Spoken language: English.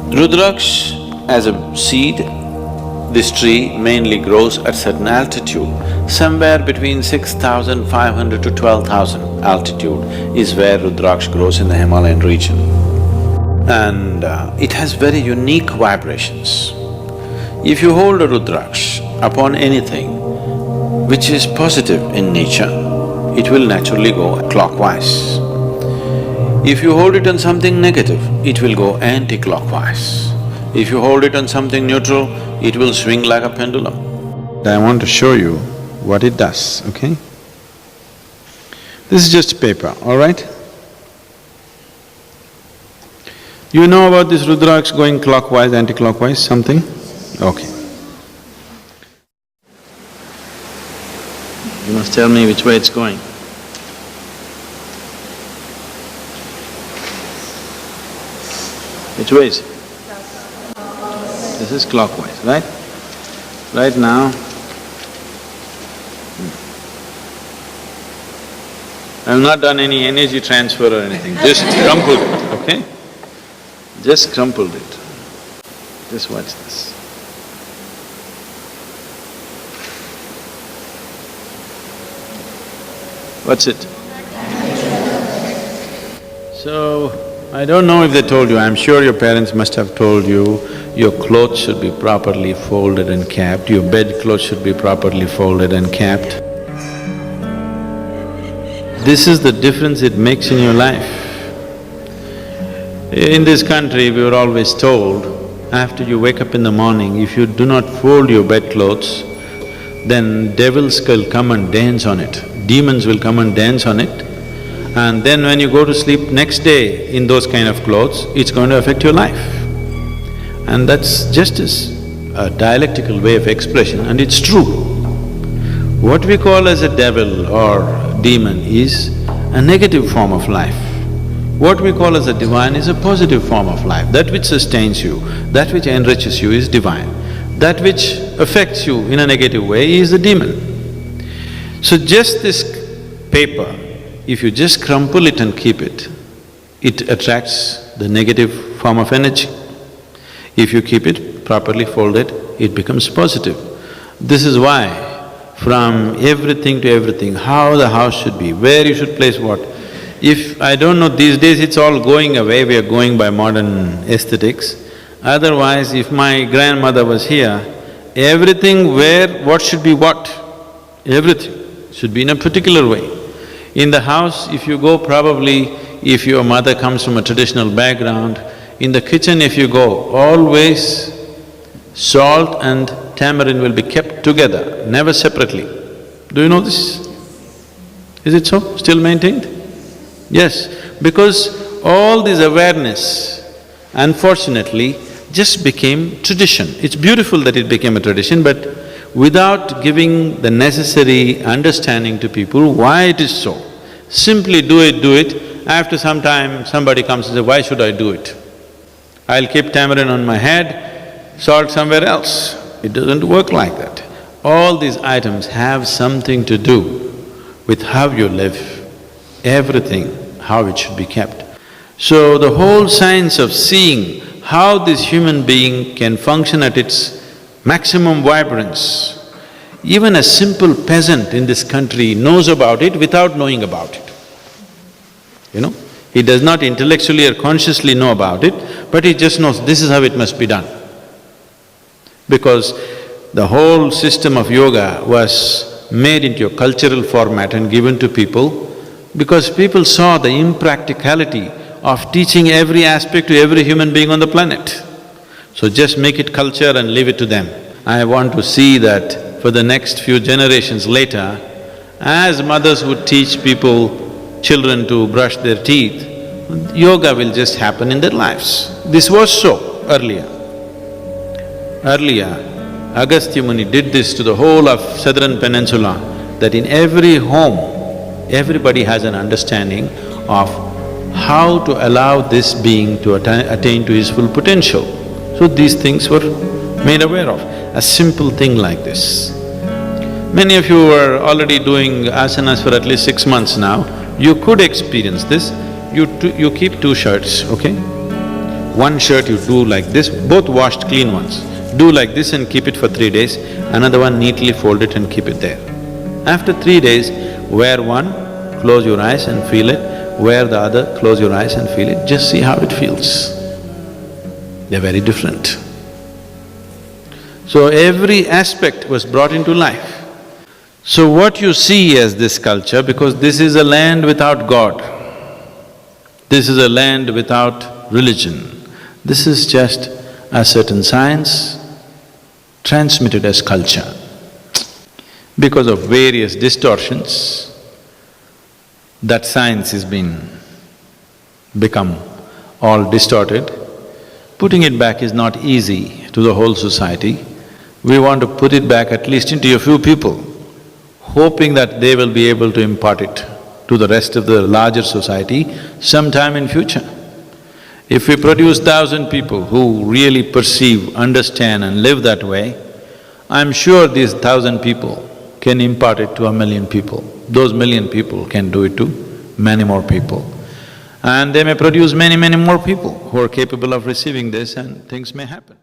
Rudraksh as a seed, this tree mainly grows at certain altitude. Somewhere between 6,500 to 12,000 altitude is where Rudraksh grows in the Himalayan region. And it has very unique vibrations. If you hold a Rudraksh upon anything which is positive in nature, it will naturally go clockwise. If you hold it on something negative, it will go anti-clockwise. If you hold it on something neutral, it will swing like a pendulum. I want to show you what it does, okay? This is just paper, all right? You know about this Rudraksh going clockwise, anti-clockwise, something? Okay. You must tell me which way it's going. Which way is it? This is clockwise, right? Right now, I've not done any energy transfer or anything, just crumpled it, okay? Just crumpled it. Just watch this. What's it? So, I don't know if they told you, I'm sure your parents must have told you, your clothes should be properly folded and kept, your bed clothes should be properly folded and kept. This is the difference it makes in your life. In this country, we were always told, after you wake up in the morning, if you do not fold your bedclothes, then devils will come and dance on it, demons will come and dance on it, and then when you go to sleep next day in those kind of clothes, it's going to affect your life. And that's just a dialectical way of expression, and it's true. What we call as a devil or demon is a negative form of life. What we call as a divine is a positive form of life. That which sustains you, that which enriches you is divine. That which affects you in a negative way is the demon. So just this paper, if you just crumple it and keep it, it attracts the negative form of energy. If you keep it properly folded, it becomes positive. This is why from everything to everything, how the house should be, where you should place what. If… I don't know, these days it's all going away, we are going by modern aesthetics. Otherwise, if my grandmother was here, everything where what should be what, everything should be in a particular way. In the house, if you go probably, if your mother comes from a traditional background, in the kitchen if you go, always salt and tamarind will be kept together, never separately. Do you know this? Is it so? Still maintained? Yes, because all this awareness, unfortunately, just became tradition. It's beautiful that it became a tradition, but without giving the necessary understanding to people why it is so. Simply do it, after some time somebody comes and says, why should I do it? I'll keep tamarind on my head, salt somewhere else. It doesn't work like that. All these items have something to do with how you live, everything, how it should be kept. So the whole science of seeing how this human being can function at its maximum vibrance, even a simple peasant in this country knows about it without knowing about it. You know, he does not intellectually or consciously know about it, but he just knows this is how it must be done. Because the whole system of yoga was made into a cultural format and given to people because people saw the impracticality of teaching every aspect to every human being on the planet. So just make it culture and leave it to them. I want to see that for the next few generations later, as mothers would teach people, children to brush their teeth, yoga will just happen in their lives. This was so earlier. Earlier, Agastya Muni did this to the whole of southern peninsula, that in every home, everybody has an understanding of how to allow this being to attain to his full potential. So these things were made aware of, a simple thing like this. Many of you are already doing asanas for at least 6 months now, you could experience this. You keep 2 shirts, okay? one shirt you do like this, both washed clean ones. Do like this and keep it for 3 days, another one neatly fold it and keep it there. After 3 days, wear one, close your eyes and feel it, wear the other, close your eyes and feel it, just see how it feels. They're very different. So every aspect was brought into life. So what you see as this culture, because this is a land without God, this is a land without religion, this is just a certain science transmitted as culture. Because of various distortions, that science has become all distorted. Putting it back is not easy to the whole society. We want to put it back at least into a few people, hoping that they will be able to impart it to the rest of the larger society sometime in future. If we produce 1,000 people who really perceive, understand and live that way, I'm sure these 1,000 people can impart it to 1,000,000 people. Those 1,000,000 people can do it to many more people. And they may produce many, many more people who are capable of receiving this, and things may happen.